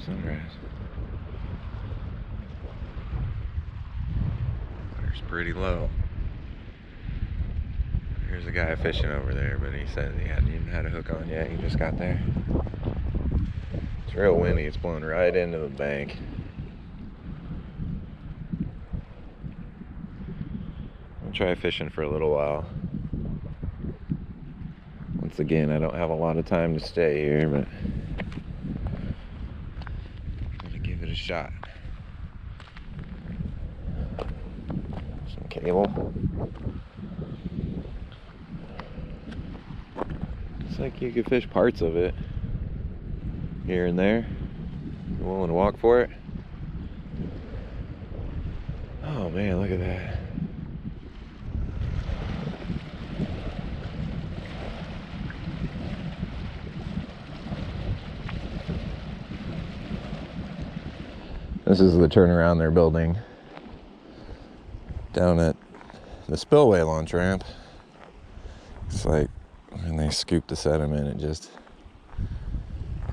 sunrise. Water's pretty low. There's a guy fishing over there, but he said he hadn't even had a hook on yet. He just got there. It's real windy. It's blowing right into the bank. I'll try fishing for a little while. Once again, I don't have a lot of time to stay here, but I'm gonna give it a shot. Some cable. Looks like you could fish parts of it here and there. You willing to walk for it? Oh man, look at that. This is the turnaround they're building down at the Spillway launch ramp. It's like when they scoop the sediment,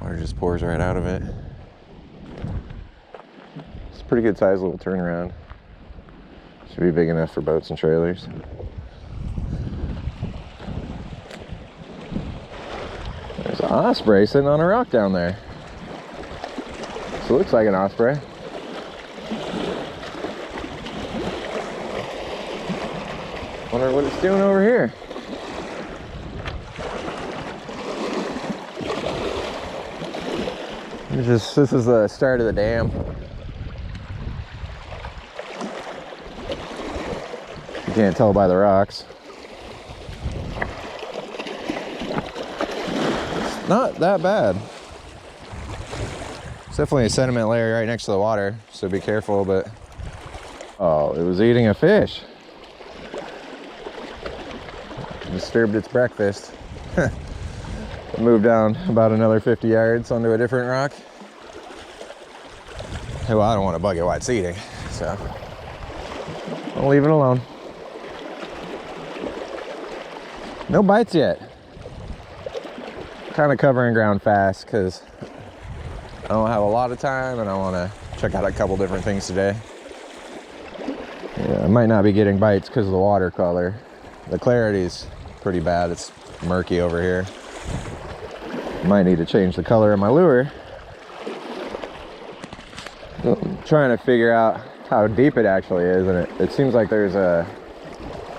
water just pours right out of it. It's a pretty good sized little turnaround. Should be big enough for boats and trailers. There's an osprey sitting on a rock down there. So it looks like an osprey. Wonder what it's doing over here. This is the start of the dam. You can't tell by the rocks. It's not that bad. It's definitely a sediment layer right next to the water, so be careful, but... Oh, it was eating a fish. Disturbed its breakfast. Moved down about another 50 yards onto a different rock. Well, I don't want to bug it while it's eating, so I'll leave it alone. No bites yet. Kind of covering ground fast because I don't have a lot of time and I want to check out a couple different things today. Yeah, I might not be getting bites because of the water color. The clarity's pretty bad. It's murky over here. Might need to change the color of my lure. I'm trying to figure out how deep it actually is, and it seems like there's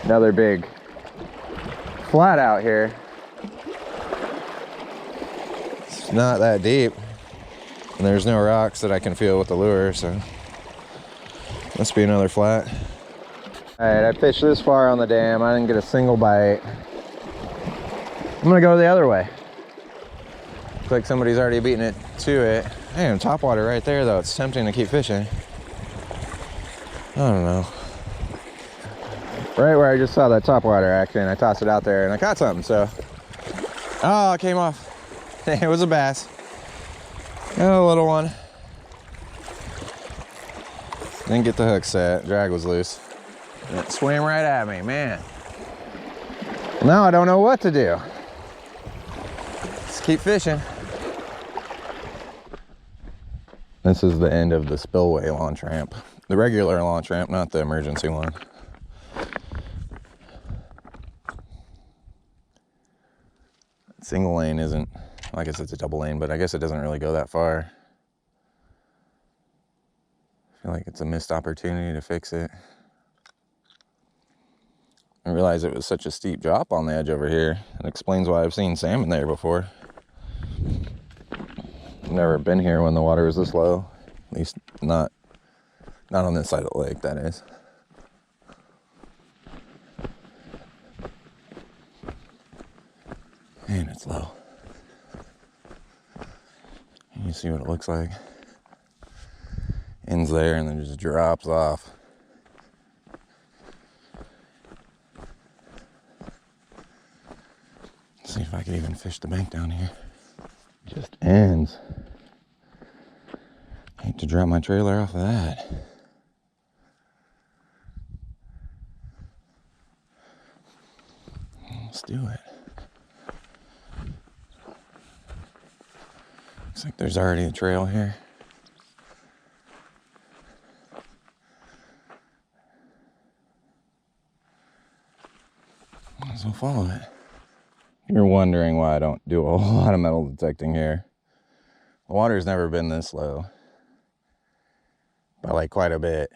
another big flat out here. It's not that deep, and there's no rocks that I can feel with the lure, so must be another flat. All right, I fished this far on the dam. I didn't get a single bite. I'm gonna go the other way. Looks like somebody's already beating it to it. Damn, topwater right there though. It's tempting to keep fishing. I don't know. Right where I just saw that topwater action, I tossed it out there and I caught something, so. Oh, it came off. It was a bass. Oh, a little one. Didn't get the hook set. Drag was loose. It swam right at me, man. Now I don't know what to do. Let's keep fishing. This is the end of the Spillway launch ramp. The regular launch ramp, not the emergency one. Single lane isn't, well, I guess it's a double lane, but I guess it doesn't really go that far. I feel like it's a missed opportunity to fix it. I realized it was such a steep drop on the edge over here. It explains why I've seen salmon there before. I've never been here when the water was this low. At least not on this side of the lake, that is. Man, it's low. You see what it looks like. Ends there and then just drops off. See if I can even fish the bank down here. Just ends. Hate to drop my trailer off of that. Let's do it. Looks like there's already a trail here. follow it. You're wondering why I don't do a whole lot of metal detecting here. The water's never been this low. By like quite a bit.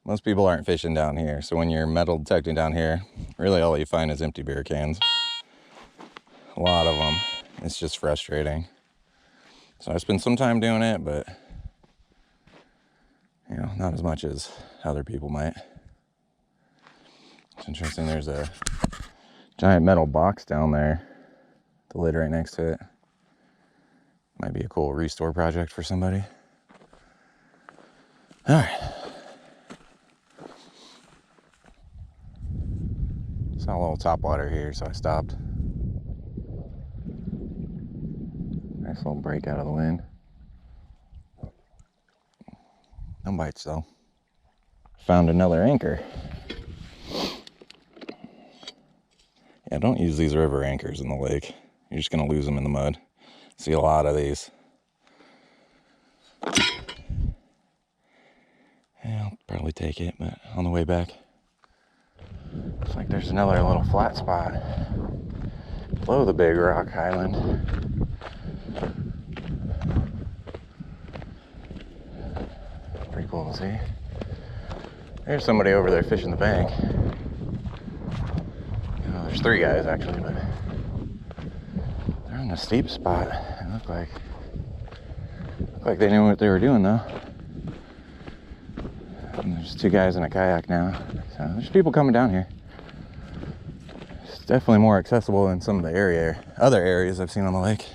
Most people aren't fishing down here, so when you're metal detecting down here, really all you find is empty beer cans. A lot of them. It's just frustrating. So I spend some time doing it, but you know, not as much as other people might. It's interesting, there's a giant metal box down there, the lid right next to it. Might be a cool restore project for somebody. All right. Saw a little top water here, so I stopped. Nice little break out of the wind. No bites though. Found another anchor. Yeah, don't use these river anchors in the lake. You're just gonna lose them in the mud. See a lot of these. Yeah, I'll probably take it, but on the way back. Looks like there's another little flat spot below the big rock island. Pretty cool to see. There's somebody over there fishing the bank. Oh, there's 3 guys actually, but they're in a steep spot. It looked like they knew what they were doing though. And there's 2 guys in a kayak now. So there's people coming down here. It's definitely more accessible than some of the other areas I've seen on the lake.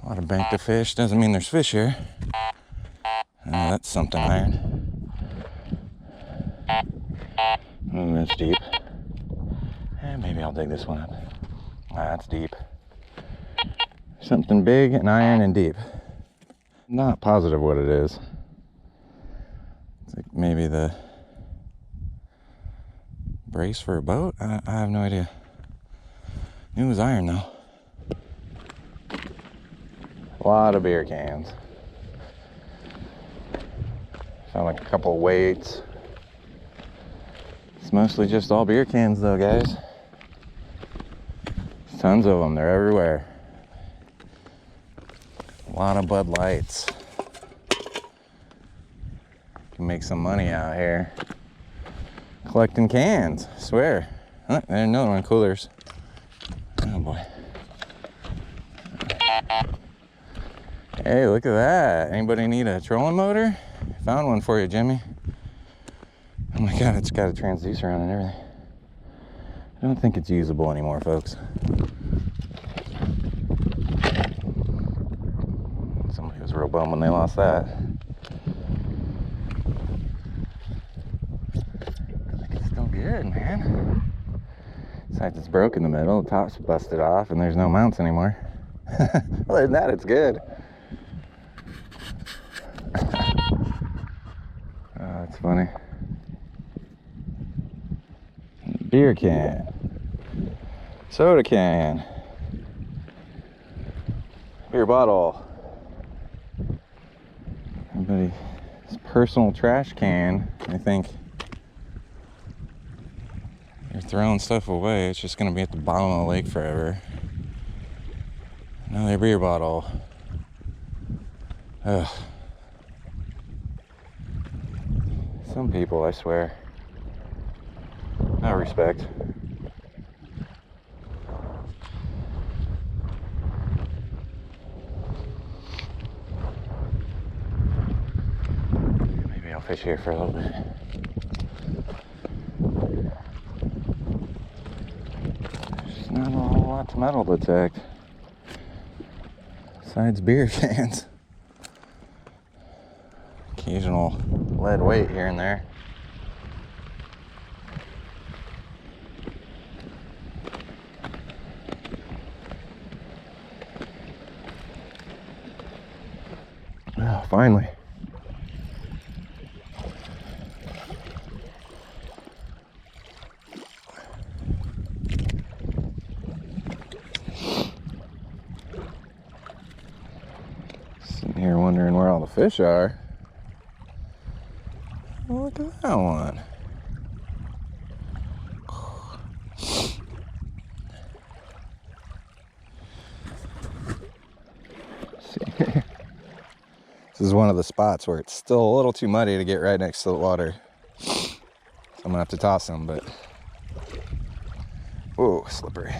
A lot of bank to fish. Doesn't mean there's fish here. That's something iron. Oh, that's deep. And maybe I'll dig this one up. That's deep. Something big and iron and deep. Not positive what it is. It's like maybe the brace for a boat? I have no idea. Knew it was iron though. A lot of beer cans. Found like a couple of weights. It's mostly just all beer cans though, guys. There's tons of them, they're everywhere. A lot of Bud Lights. Can make some money out here. Collecting cans, I swear. Oh, there's another one, coolers. Oh boy. Hey, look at that. Anybody need a trolling motor? Found one for you, Jimmy. Oh my God, it's got a transducer on it and everything. I don't think it's usable anymore, folks. Somebody was real bummed when they lost that. It's still good, man. Besides, it's broke in the middle, the top's busted off, and there's no mounts anymore. Other than that, it's good. Oh, that's funny. Beer can. Soda can. Beer bottle. Everybody's personal trash can. I think you're throwing stuff away. It's just going to be at the bottom of the lake forever. Another beer bottle. Ugh. Some people, I swear. No respect. Maybe I'll fish here for a little bit. There's not a whole lot to metal detect. Besides beer cans. Occasional lead weight here and there. Oh, finally. Sitting here wondering where all the fish are. Oh, look at that one. This is one of the spots where it's still a little too muddy to get right next to the water. So I'm gonna have to toss them, but whoa, slippery.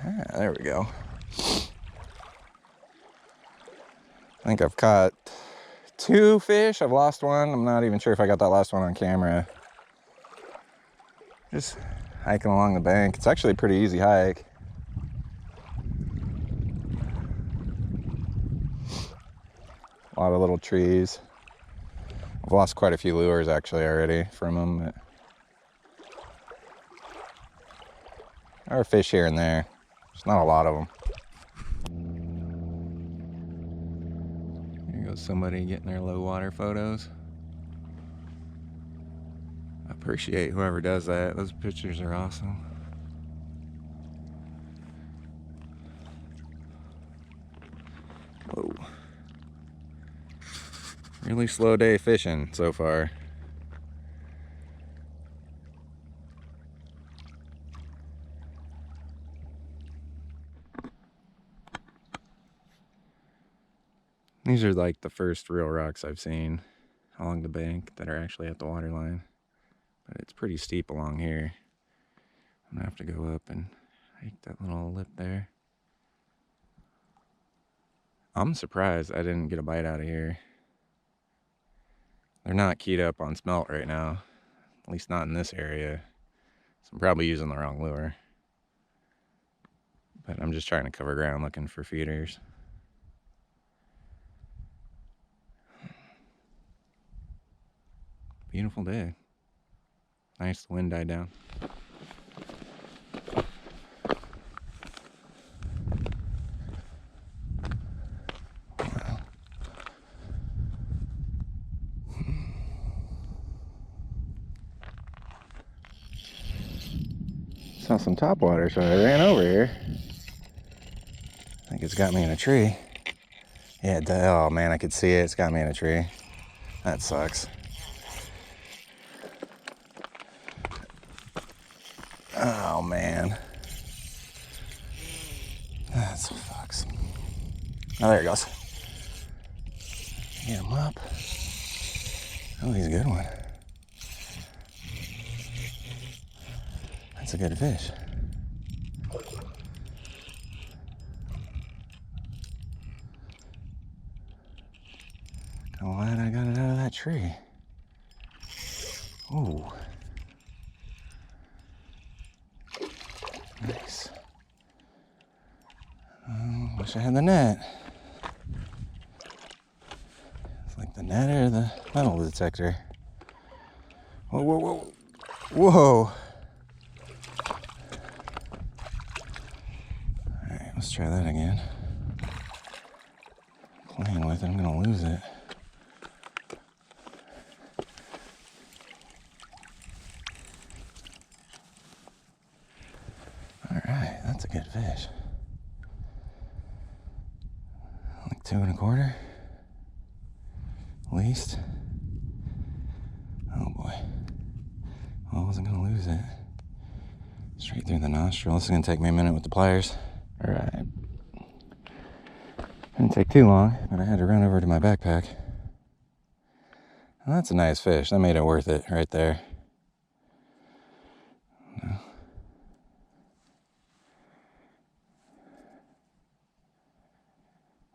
Ah, there we go. I think I've caught 2 fish. I've lost one. I'm not even sure if I got that last one on camera. Just hiking along the bank. It's actually a pretty easy hike. A lot of little trees. I've lost quite a few lures actually already from them. But there are fish here and there. There's not a lot of them. Here goes somebody getting their low water photos. I appreciate whoever does that. Those pictures are awesome. Whoa. Really slow day fishing so far. These are like the first real rocks I've seen along the bank that are actually at the water line. But it's pretty steep along here. I'm gonna have to go up and hike that little lip there. I'm surprised I didn't get a bite out of here. They're not keyed up on smelt right now, at least not in this area. So I'm probably using the wrong lure. But I'm just trying to cover ground looking for feeders. Beautiful day. Nice, the wind died down. Wow. Saw some topwater, so I ran over here. I think it's got me in a tree. Yeah, oh man, I could see it. It's got me in a tree. That sucks. Oh man. That sucks. Oh, there it goes. Get him up. Oh, he's a good one. That's a good fish. I'm glad I got it out of that tree. Ooh. Nice. Wish I had the net. It's like the net or the metal detector. Whoa, whoa, whoa. Whoa. Alright, let's try that again. Playing with it, I'm gonna lose it. Alright, that's a good fish. Like 2 1/4. At least. Oh boy. Well, I wasn't gonna lose it. Straight through the nostril. This is gonna take me a minute with the pliers. Alright. Didn't take too long, but I had to run over to my backpack. Well, that's a nice fish. That made it worth it right there.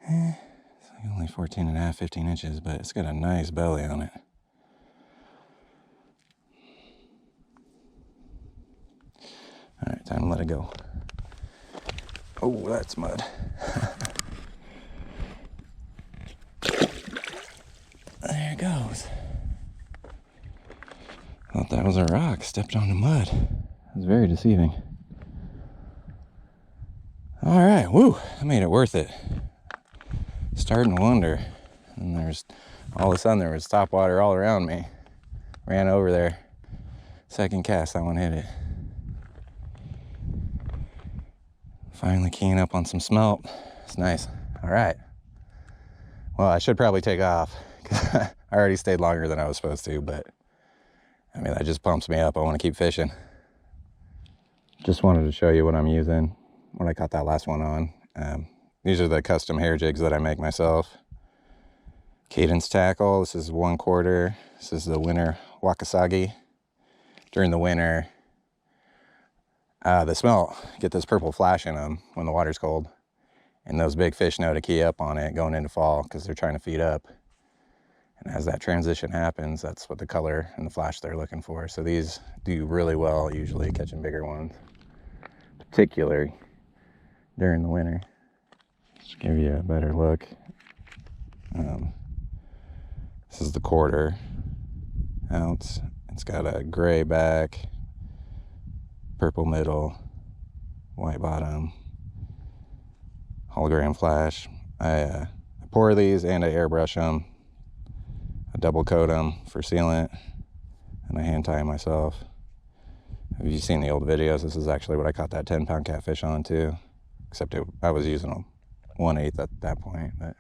It's like only 14.5, 15 inches, but it's got a nice belly on it. Alright, time to let it go. Oh, that's mud. There it goes. Thought that was a rock, stepped on the mud. It was very deceiving. Alright, woo, that made it worth it. Starting to wonder. And there's, all of a sudden there was topwater all around me. Ran over there. Second cast, that one hit it. Finally keying up on some smelt. It's nice. Alright. Well, I should probably take off. I already stayed longer than I was supposed to, but I mean, that just pumps me up. I want to keep fishing. Just wanted to show you what I'm using, what I caught that last one on. These are the custom hair jigs that I make myself. Cadence tackle, this is 1/4. This is the winter wakasagi. During the winter, the smelt get this purple flash in them when the water's cold. And those big fish know to key up on it going into fall because they're trying to feed up. And as that transition happens, that's what the color and the flash they're looking for. So these do really well, usually catching bigger ones, particularly during the winter. Just give you a better look. This is the 1/4 ounce. It's got a gray back, purple middle, white bottom, hologram flash. I pour these and I airbrush them. I double coat them for sealant, and I hand tie them myself. Have you seen the old videos? This is actually what I caught that 10-pound catfish on too, except I was using them 1/8 at that point, but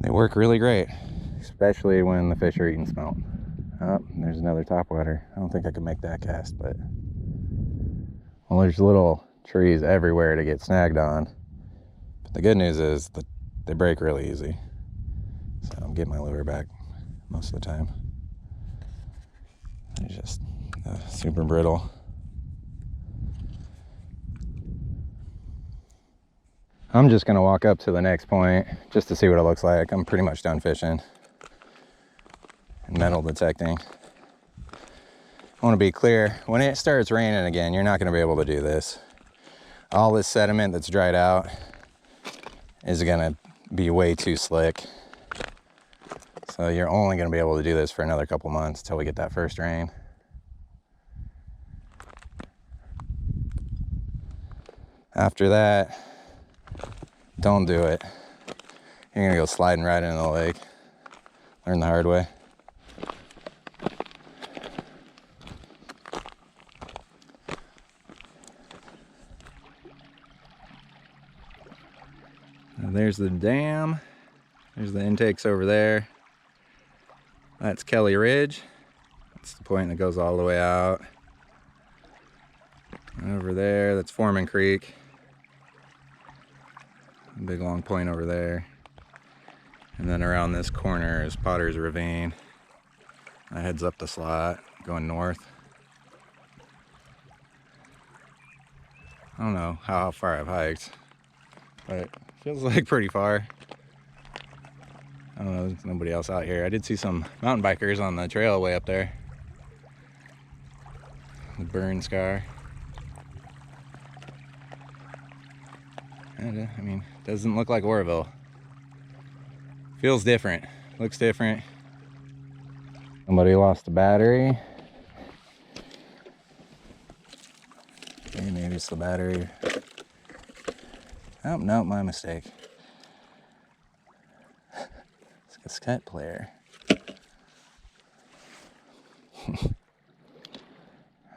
they work really great, especially when the fish are eating smelt. Oh, there's another topwater. I don't think I can make that cast, but well, there's little trees everywhere to get snagged on. But the good news is that they break really easy. So I'm getting my lure back most of the time. They're just super brittle. I'm just gonna walk up to the next point just to see what it looks like. I'm pretty much done fishing and metal detecting. I want to be clear, when it starts raining again, you're not gonna be able to do this. All this sediment that's dried out is gonna be way too slick. So you're only gonna be able to do this for another couple months till we get that first rain. After that, don't do it. You're gonna go sliding right into the lake. Learn the hard way. Now there's the dam. There's the intakes over there. That's Kelly Ridge. That's the point that goes all the way out. And over there, that's Foreman Creek. A big long point over there. And then around this corner is Potter's Ravine. That heads up the slot, going north. I don't know how far I've hiked, but it feels like pretty far. I don't know, there's nobody else out here. I did see some mountain bikers on the trail way up there. The burn scar. And, I mean, doesn't look like Oroville. Feels different, looks different. Somebody lost a battery. Okay, maybe it's the battery. Oh, no, my mistake. It's a cassette player.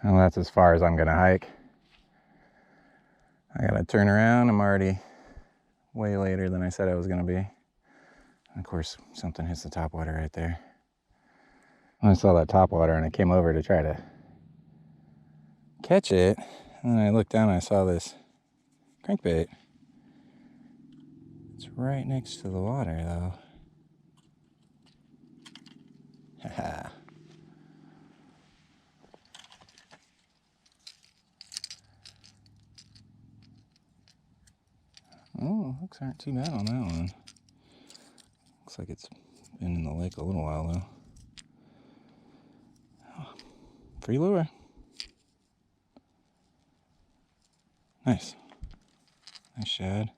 Well, that's as far as I'm gonna hike. I gotta turn around. I'm already way later than I said I was gonna be. And of course, something hits the topwater right there. When I saw that topwater and I came over to try to catch it, and then I looked down and I saw this crankbait. It's right next to the water though. Haha. Oh, hooks aren't too bad on that one. Looks like it's been in the lake a little while though. Oh, free lure. Nice. Nice shad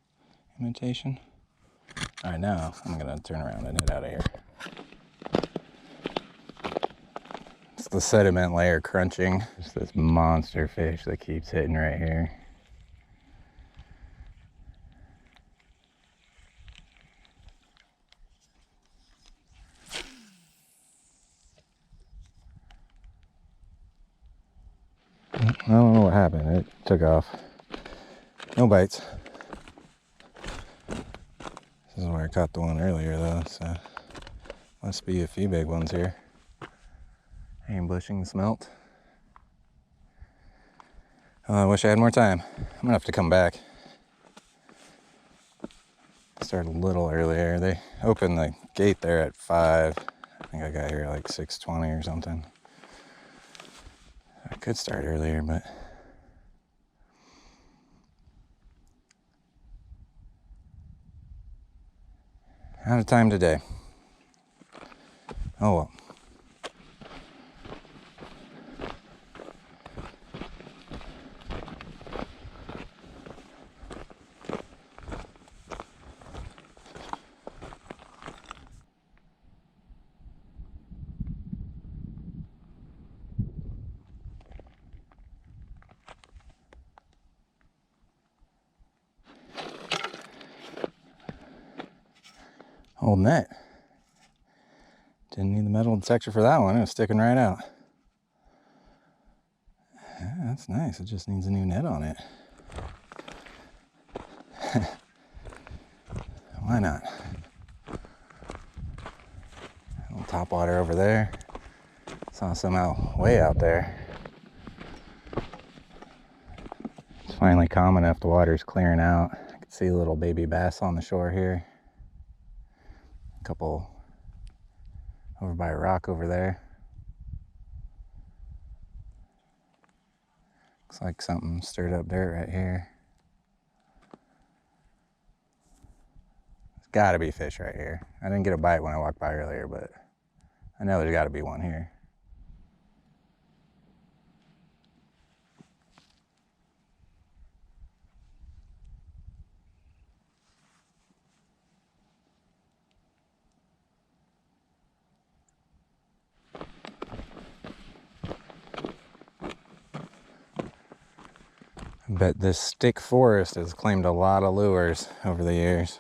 imitation. All right, now I'm gonna turn around and head out of here. It's the sediment layer crunching. Just this monster fish that keeps hitting right here. I don't know what happened. It took off. No bites. This is where I caught the one earlier though, so must be a few big ones here. Ambushing the smelt. I wish I had more time. I'm gonna have to come back. Started a little earlier. They opened the gate there at 5. I think I got here at like 6:20 or something. I could start earlier, but out of time today. Oh well. Old net. Didn't need the metal detector for that one. It was sticking right out. Yeah, that's nice. It just needs a new net on it. Why not? A little top water over there. Saw some out way out there. It's finally calm enough. The water's clearing out. I can see a little baby bass on the shore here. A couple over by a rock over there. Looks like something stirred up dirt right here. There's gotta be fish right here. I didn't get a bite when I walked by earlier, but I know there's gotta be one here. I bet this stick forest has claimed a lot of lures over the years.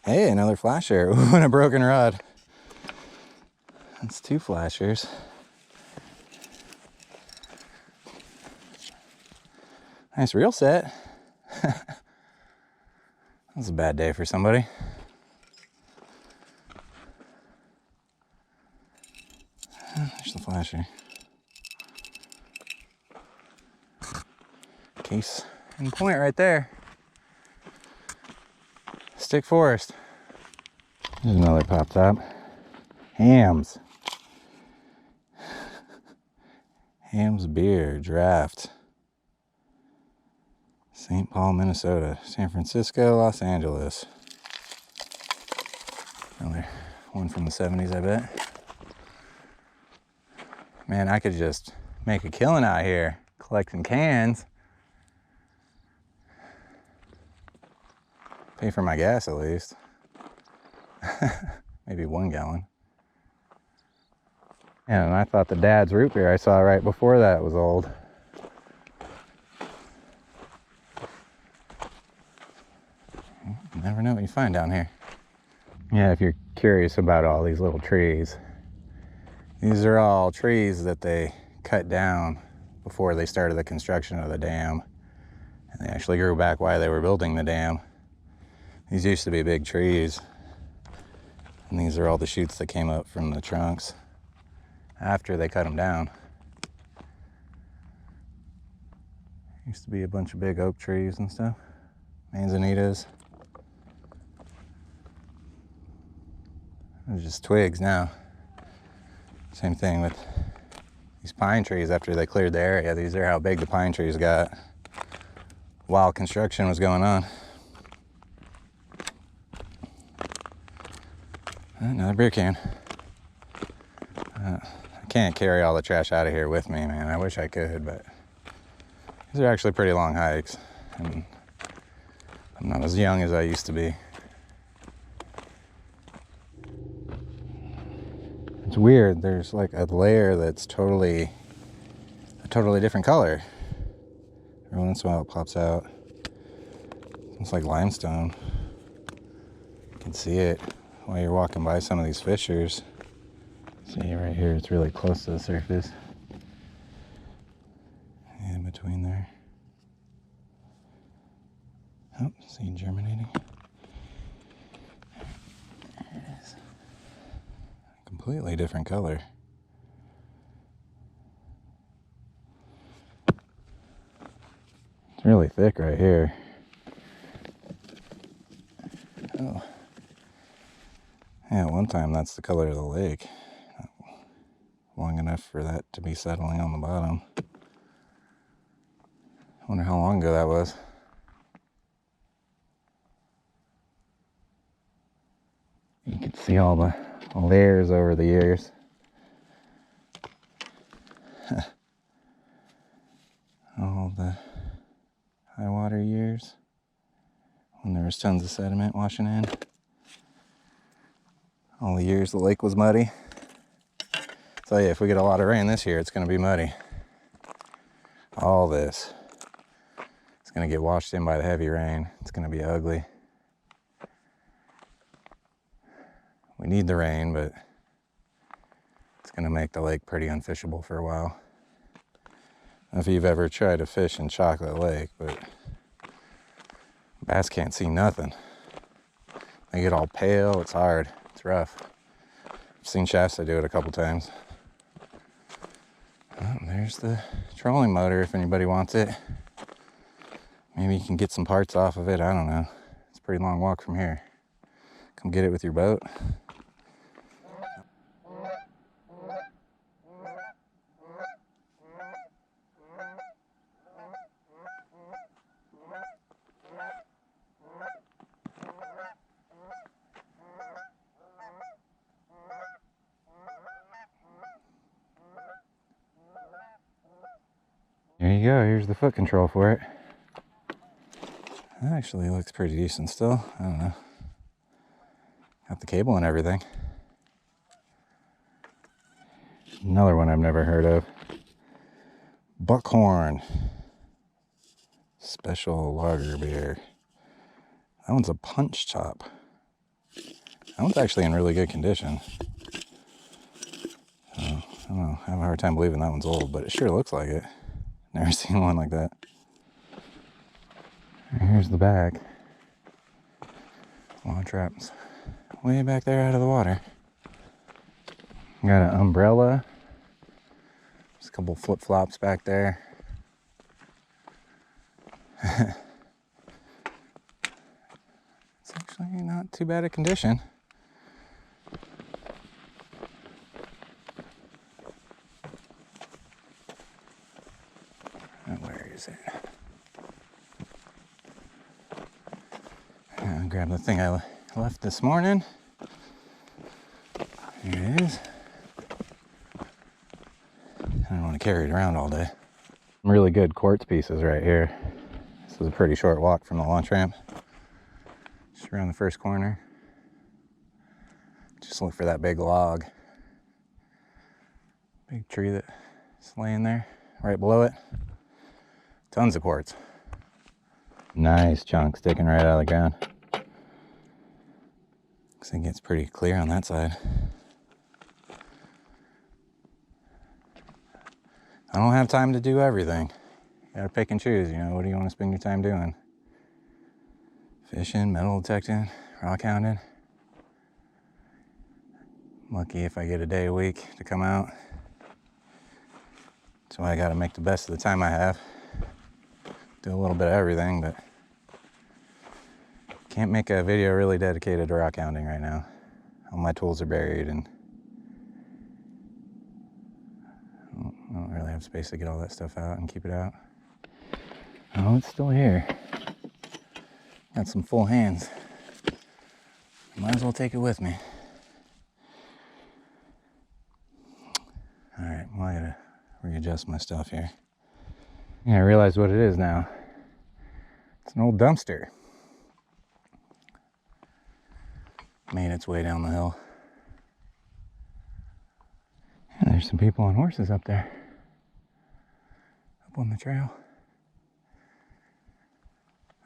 Hey, another flasher. Ooh, and a broken rod. That's 2 flashers. Nice reel set. That was a bad day for somebody. There's the flasher. Case and point right there. Stick forest. There's another pop top. Hams. Hams beer draft. St. Paul, Minnesota. San Francisco, Los Angeles. Another one from the 70s, I bet. Man, I could just make a killing out here collecting cans. Pay for my gas at least. Maybe 1 gallon. And I thought the Dad's root beer I saw right before that was old. You never know what you find down here. Yeah, if you're curious about all these little trees, these are all trees that they cut down before they started the construction of the dam. And they actually grew back while they were building the dam. These used to be big trees. And these are all the shoots that came up from the trunks after they cut them down. Used to be a bunch of big oak trees and stuff. Manzanitas. They're just twigs now. Same thing with these pine trees after they cleared the area. These are how big the pine trees got while construction was going on. Another beer can. I can't carry all the trash out of here with me, man. I wish I could, but these are actually pretty long hikes. And I'm not as young as I used to be. It's weird. There's like a layer that's a totally different color. Every once in a while it pops out. It's like limestone. You can see it while you're walking by some of these fissures. See right here, it's really close to the surface. In between there. Oh, seed germinating. There it is. Completely different color. It's really thick right here. Oh. Yeah, one time that's the color of the lake. Long enough for that to be settling on the bottom. I wonder how long ago that was. You can see all the layers over the years. All the high water years when there was tons of sediment washing in. All the years the lake was muddy. So yeah, if we get a lot of rain this year, it's going to be muddy. All this. It's going to get washed in by the heavy rain. It's going to be ugly. We need the rain, but it's going to make the lake pretty unfishable for a while. I don't know if you've ever tried to fish in Chocolate Lake, but bass can't see nothing. They get all pale. It's hard. It's rough. I've seen Shasta do it a couple times. Oh, there's the trolling motor if anybody wants it. Maybe you can get some parts off of it. I don't know. It's a pretty long walk from here. Come get it with your boat. There you go, here's the foot control for it. That actually looks pretty decent still. I don't know. Got the cable and everything. Another one I've never heard of. Buckhorn. Special lager beer. That one's a punch chop. That one's actually in really good condition. I don't know, I have a hard time believing that one's old, but it sure looks like it. Never seen one like that. Here's the back. Lawn traps way back there out of the water. Got an umbrella. There's a couple flip-flops back there. It's actually not too bad a condition. Where is it? I'll grab the thing I left this morning. Here it is. I don't want to carry it around all day. Some really good quartz pieces right here. This is a pretty short walk from the launch ramp. Just around the first corner. Just look for that big log. Big tree that's laying there right below it. Tons of quartz. Nice chunk sticking right out of the ground. Looks like it's pretty clear on that side. I don't have time to do everything. You gotta pick and choose, you know, what do you want to spend your time doing? Fishing, metal detecting, rock hounding. I'm lucky if I get a day a week to come out. So I gotta make the best of the time I have. Do a little bit of everything, but can't make a video really dedicated to rock hounding right now. All my tools are buried and I don't really have space to get all that stuff out and keep it out. Oh, it's still here. Got some full hands. Might as well take it with me. All right, well, I gotta readjust my stuff here. Yeah, I realize what it is now. It's an old dumpster. Made its way down the hill. And there's some people on horses up there. Up on the trail.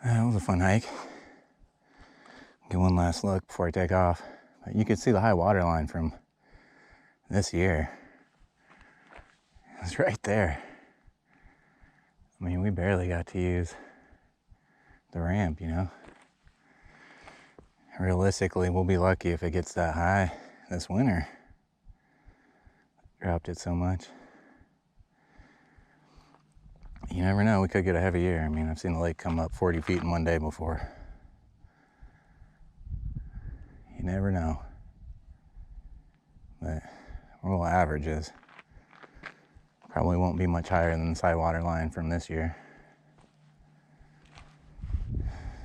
That was a fun hike. Get one last look before I take off. But you could see the high water line from this year. It's right there. I mean, we barely got to use the ramp, you know. Realistically, we'll be lucky if it gets that high this winter. Dropped it so much. You never know, we could get a heavy year. I mean, I've seen the lake come up 40 feet in one day before. never know. But well, averages probably won't be much higher than the side water line from this year.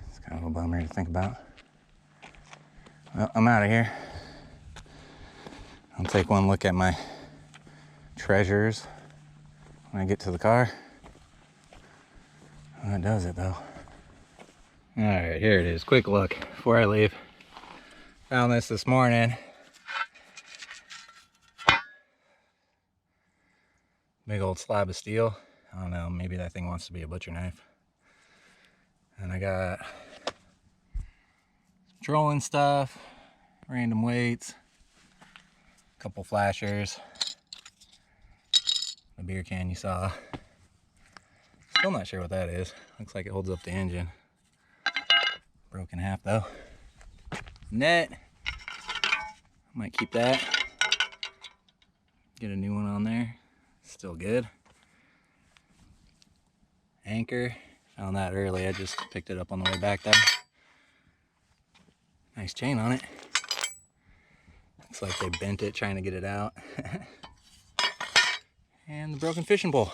It's kind of a bummer to think about. Well, I'm out of here. I'll take one look at my treasures when I get to the car. That does it though. All right, here it is. Quick look before I leave. Found this morning. Big old slab of steel. I don't know, maybe that thing wants to be a butcher knife. And I got trolling stuff, random weights, a couple flashers, a beer can you saw. Still not sure what that is. Looks like it holds up the engine. Broken half though. Net. Might keep that. Get a new one on there. Still good. Anchor. Found that early. I just picked it up on the way back there. Nice chain on it. Looks like they bent it trying to get it out. And the broken fishing pole.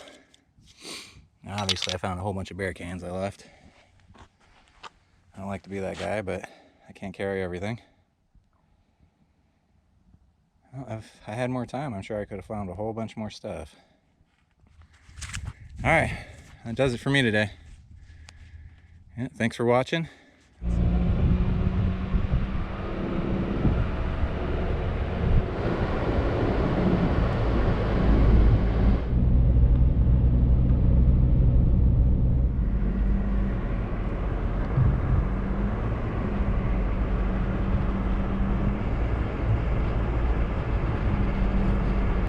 Now, obviously I found a whole bunch of beer cans I left. I don't like to be that guy, but I can't carry everything. Well, if I had more time, I'm sure I could have found a whole bunch more stuff. All right, that does it for me today. Yeah, thanks for watching.